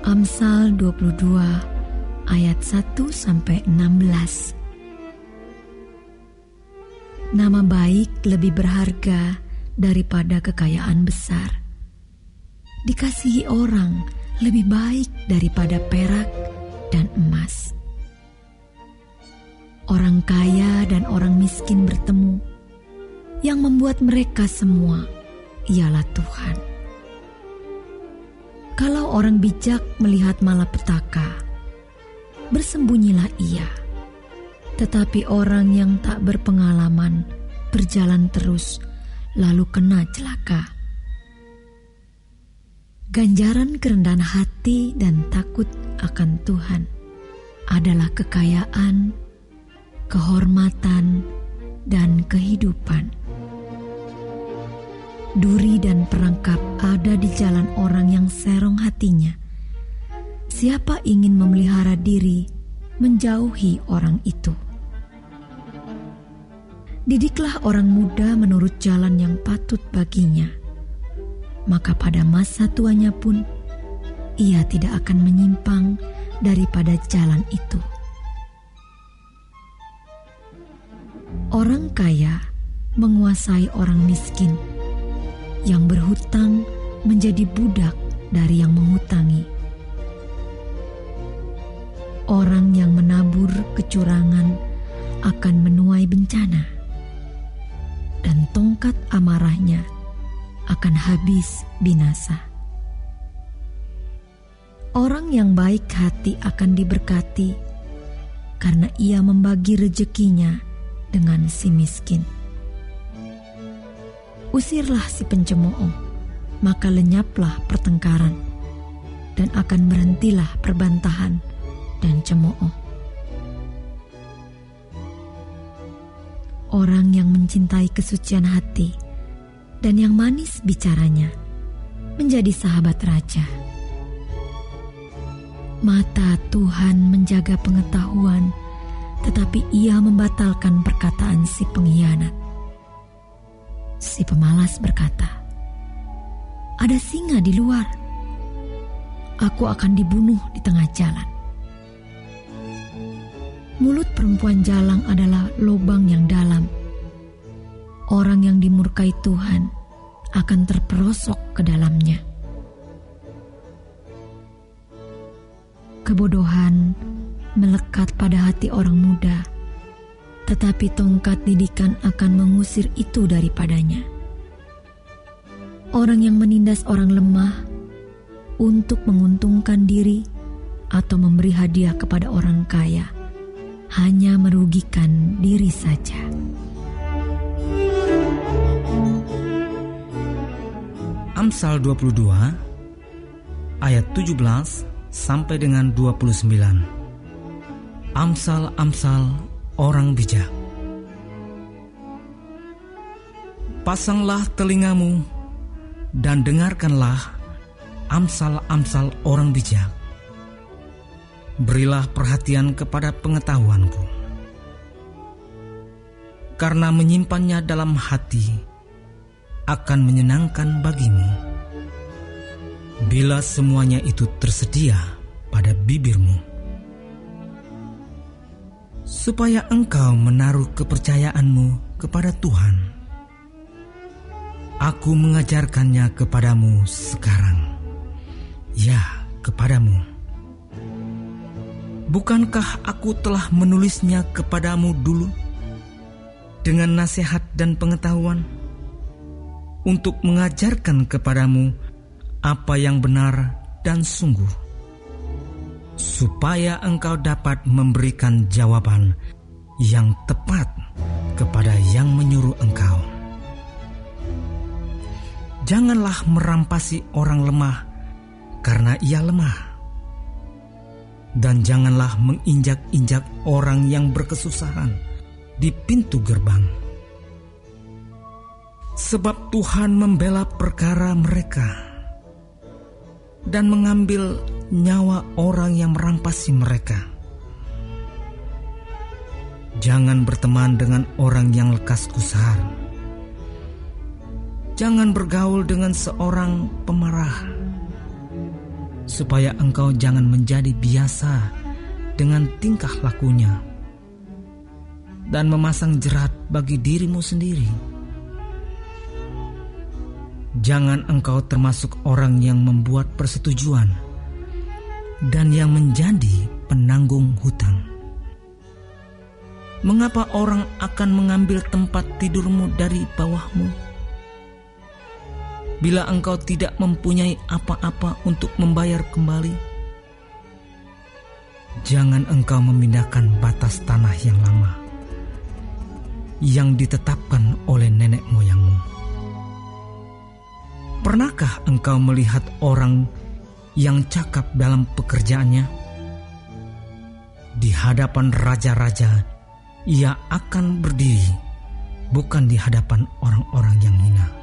Amsal 22 ayat 1-16. Nama baik lebih berharga daripada kekayaan besar. Dikasihi orang lebih baik daripada perak dan emas. Orang kaya dan orang miskin bertemu. Yang membuat mereka semua ialah Tuhan. Kalau orang bijak melihat malapetaka, bersembunyilah ia. Tetapi orang yang tak berpengalaman berjalan terus, lalu kena celaka. Ganjaran kerendahan hati dan takut akan Tuhan adalah kekayaan, kehormatan, dan kehidupan. Duri dan perangkap ada di jalan orang yang serong hatinya. Siapa ingin memelihara diri, menjauhi orang itu. Didiklah orang muda menurut jalan yang patut baginya. Maka pada masa tuanya pun, ia tidak akan menyimpang daripada jalan itu. Orang kaya menguasai orang miskin. Yang berhutang menjadi budak dari yang menghutangi. Orang yang menabur kecurangan akan menuai bencana, dan tongkat amarahnya akan habis binasa. Orang yang baik hati akan diberkati, karena ia membagi rezekinya dengan si miskin. Usirlah si pencemooh, maka lenyaplah pertengkaran, dan akan berhentilah perbantahan dan cemooh. Orang yang mencintai kesucian hati dan yang manis bicaranya menjadi sahabat raja. Mata Tuhan menjaga pengetahuan, tetapi ia membatalkan perkataan si pengkhianat. Si pemalas berkata, "Ada singa di luar. Aku akan dibunuh di tengah jalan." Mulut perempuan jalang adalah lubang yang dalam. Orang yang dimurkai Tuhan akan terperosok ke dalamnya. Kebodohan melekat pada hati orang muda, tetapi tongkat didikan akan mengusir itu daripadanya. Orang yang menindas orang lemah untuk menguntungkan diri atau memberi hadiah kepada orang kaya hanya merugikan diri saja. Amsal 22 ayat 17 sampai dengan 29. Amsal orang bijak. Pasanglah telingamu dan dengarkanlah amsal-amsal orang bijak. Berilah perhatian kepada pengetahuanku. Karena menyimpannya dalam hati akan menyenangkan bagimu. Bila semuanya itu tersedia pada bibirmu, supaya engkau menaruh kepercayaanmu kepada Tuhan. Aku mengajarkannya kepadamu sekarang, ya, kepadamu. Bukankah aku telah menulisnya kepadamu dulu dengan nasihat dan pengetahuan, untuk mengajarkan kepadamu apa yang benar dan sungguh, supaya engkau dapat memberikan jawaban yang tepat kepada yang menyuruh engkau. Janganlah merampasi orang lemah karena ia lemah, dan janganlah menginjak-injak orang yang berkesusahan di pintu gerbang. Sebab Tuhan membela perkara mereka dan mengambil nyawa orang yang merampasi mereka. Jangan berteman dengan orang yang lekas gusar, Jangan bergaul dengan seorang pemarah, supaya engkau jangan menjadi biasa dengan tingkah lakunya dan memasang jerat bagi dirimu sendiri. Jangan engkau termasuk orang yang membuat persetujuan dan yang menjadi penanggung hutang. Mengapa orang akan mengambil tempat tidurmu dari bawahmu? Bila engkau tidak mempunyai apa-apa untuk membayar kembali, jangan engkau memindahkan batas tanah yang lama yang ditetapkan oleh nenek moyangmu. Pernahkah engkau melihat orang yang cakap dalam pekerjaannya? Di hadapan raja-raja ia akan berdiri, bukan di hadapan orang-orang yang hina.